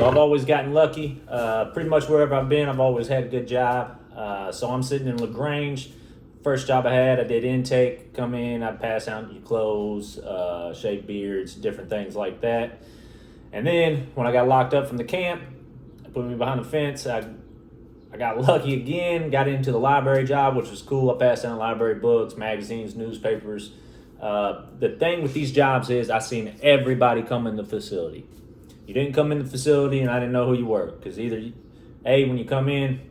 I've always gotten lucky. Pretty much wherever I've been, I've always had a good job. So I'm sitting in LaGrange. First job I had, I did intake. Come in, I'd pass out your clothes, shave beards, different things like that. And then when I got locked up from the camp, they put me behind the fence. I got lucky again, got into the library job, which was cool. I passed down library books, magazines, newspapers. The thing with these jobs is I seen everybody come in the facility. You didn't come in the facility and I didn't know who you were, because either, when you come in,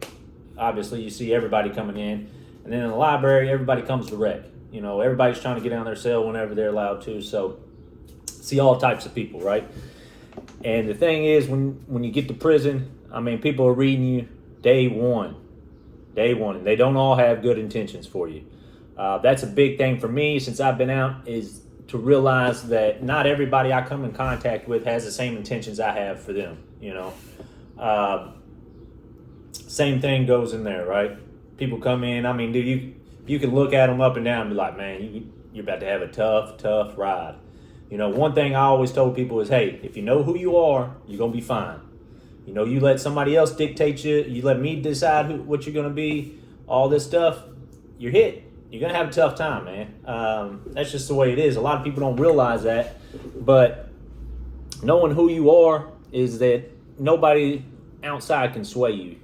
obviously you see everybody coming in, and then in the library, everybody comes direct. Everybody's trying to get on their cell whenever they're allowed to, so see all types of people, right? And the thing is, when you get to prison, people are reading you day one, and they don't all have good intentions for you. That's a big thing for me since I've been out, is to realize that not everybody I come in contact with has the same intentions I have for them. Same thing goes in there, right? People come in, dude, you can look at them up and down and be like, man, you're about to have a tough ride. One thing I always told people is, hey, if you know who you are, you're going to be fine. You let somebody else dictate you let me decide what you're going to be, all this stuff, you're hit. You're going to have a tough time, man. That's just the way it is. A lot of people don't realize that, but knowing who you are is that nobody outside can sway you.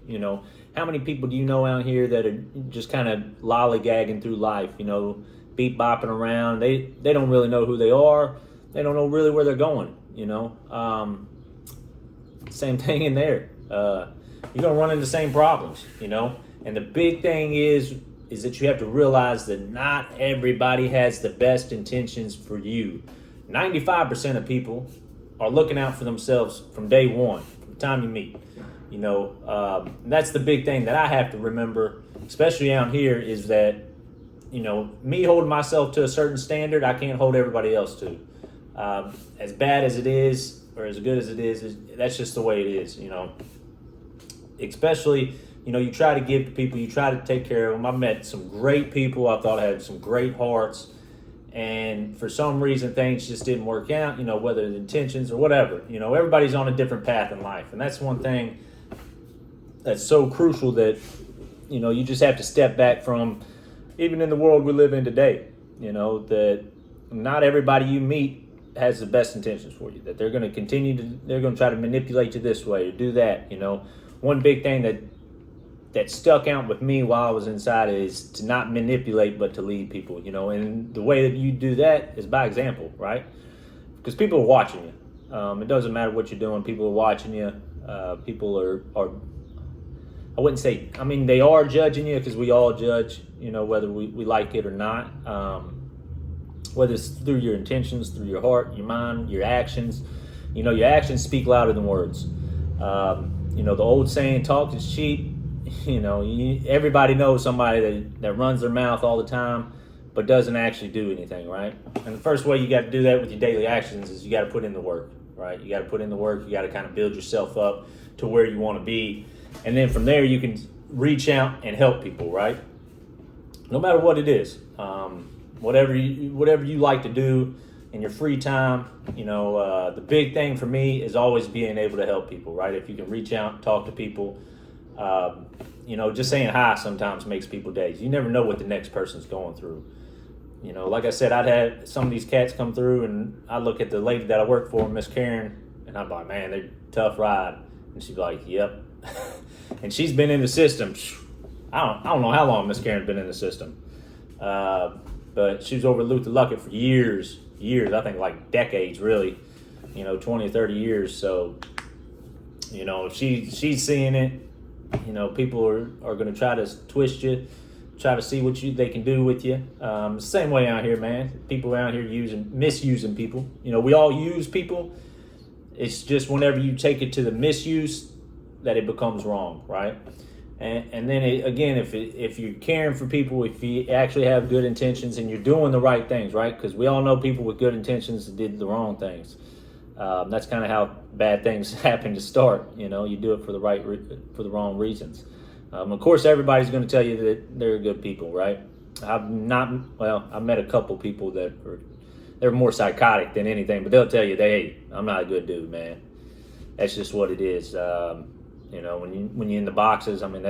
How many people do you know out here that are just kind of lollygagging through life, beep bopping around? They don't really know who they are. They don't know really where they're going, Same thing in there. You're going to run into the same problems, And the big thing is that you have to realize that not everybody has the best intentions for you. 95% of people are looking out for themselves from day one, from the time you meet. That's the big thing that I have to remember, especially out here, is that, me holding myself to a certain standard, I can't hold everybody else to. As bad as it is, or as good as it is, that's just the way it is, Especially, you try to give to people, you try to take care of them. I met some great people. I thought I had some great hearts. And for some reason, things just didn't work out, whether the intentions or whatever. Everybody's on a different path in life. And that's one thing that's so crucial that, you just have to step back from, even in the world we live in today, that not everybody you meet has the best intentions for you, that they're going to try to manipulate you this way or do that. One big thing that stuck out with me while I was inside is to not manipulate, but to lead people, and the way that you do that is by example, right? Because people are watching you. It doesn't matter what you're doing. People are watching you. People are, I wouldn't say, they are judging you, because we all judge, whether we like it or not. Whether it's through your intentions, through your heart, your mind, your actions. Your actions speak louder than words. The old saying, talk is cheap. Everybody knows somebody that runs their mouth all the time, but doesn't actually do anything, right? And the first way you got to do that with your daily actions is you got to put in the work, right? You got to put in the work. You got to kind of build yourself up to where you want to be. And then from there, you can reach out and help people, right? No matter what it is, whatever you like to do in your free time, the big thing for me is always being able to help people, right? If you can reach out, talk to people, just saying hi sometimes makes people days. You never know what the next person's going through. Like I said, I'd had some of these cats come through, and I look at the lady that I work for, Miss Karen, and I'm like, man, they're tough ride. And she'd be like, yep. And she's been in the system. I don't know how long Miss Karen's been in the system. But she was over at Luther Luckett for years, I think like decades, really, 20 or 30 years. So, she's seeing it. People are going to try to twist you, try to see what they can do with you. Same way out here, man. People out here misusing people. We all use people. It's just whenever you take it to the misuse that it becomes wrong, right? And then again, if you're caring for people, if you actually have good intentions and you're doing the right things, right? Because we all know people with good intentions that did the wrong things. That's kind of how bad things happen to start. You do it for the wrong reasons. Of course, everybody's going to tell you that they're good people, right? I've met a couple people they're more psychotic than anything, but they'll tell you, hey, I'm not a good dude, man. that's just what it is. You know, when you're in the boxes, I mean,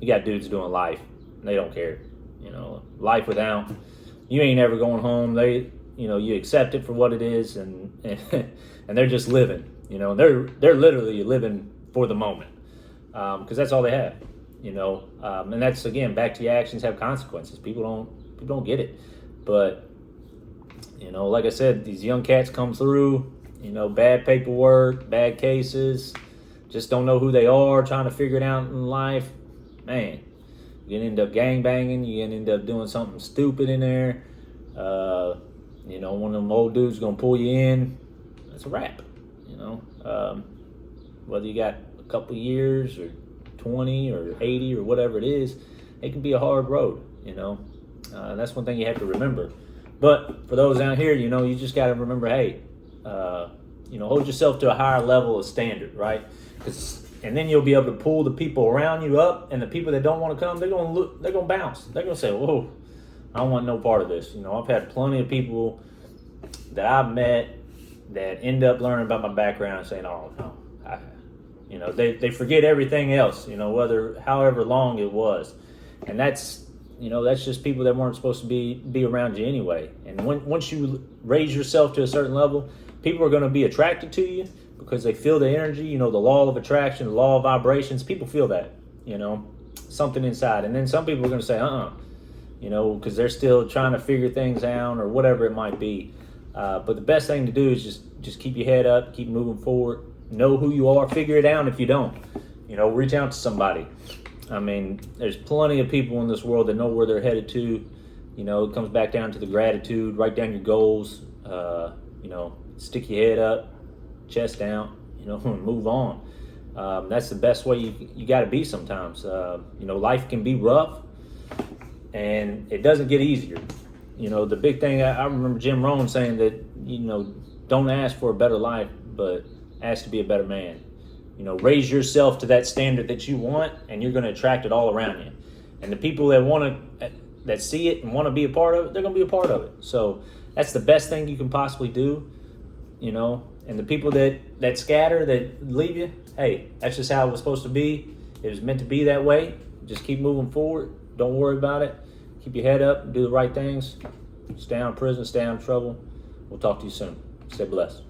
you got dudes doing life. They don't care. You know, life without you ain't ever going home. You accept it for what it is, and and they're just living. You know, they're literally living for the moment, because that's all they have. You know, and that's, again, back to your actions have consequences. People don't get it, but you know, like I said, these young cats come through. You know, bad paperwork, bad cases, just don't know who they are, trying to figure it out in life. Man, you can end up gangbanging. You can end up doing something stupid in there. You know, one of them old dudes gonna pull you in. That's a wrap. You know, whether you got a couple years or 20 or 80 or whatever it is, it can be a hard road. You know, that's one thing you have to remember. But for those out here, you know, you just got to remember, hey, you know, hold yourself to a higher level of standard, right? And then you'll be able to pull the people around you up, and the people that don't want to come, they're gonna bounce. They're gonna say, "Whoa, I don't want no part of this." You know, I've had plenty of people that I've met that end up learning about my background and saying, "Oh no," you know, they forget everything else. You know, however long it was, and that's just people that weren't supposed to be around you anyway. And once you raise yourself to a certain level, people are going to be attracted to you because they feel the energy. You know, the law of attraction, the law of vibrations. People feel that. You know, something inside. And then some people are going to say, you know, because they're still trying to figure things out or whatever it might be. But the best thing to do is just keep your head up, keep moving forward, know who you are, figure it out if you don't. You know, reach out to somebody. I mean, there's plenty of people in this world that know where they're headed to. You know, it comes back down to the gratitude, write down your goals, you know, stick your head up, chest down, you know, and move on. That's the best way you got to be sometimes. You know, life can be rough, and it doesn't get easier. You know, the big thing, I remember Jim Rohn saying that, you know, don't ask for a better life, but ask to be a better man. You know, raise yourself to that standard that you want, and you're going to attract it all around you. And the people that see it and want to be a part of it, they're going to be a part of it. So that's the best thing you can possibly do, you know. And the people that scatter, that leave you, hey, that's just how it was supposed to be. It was meant to be that way. Just keep moving forward. Don't worry about it. Keep your head up, do the right things. Stay out of prison, stay out of trouble. We'll talk to you soon. Stay blessed.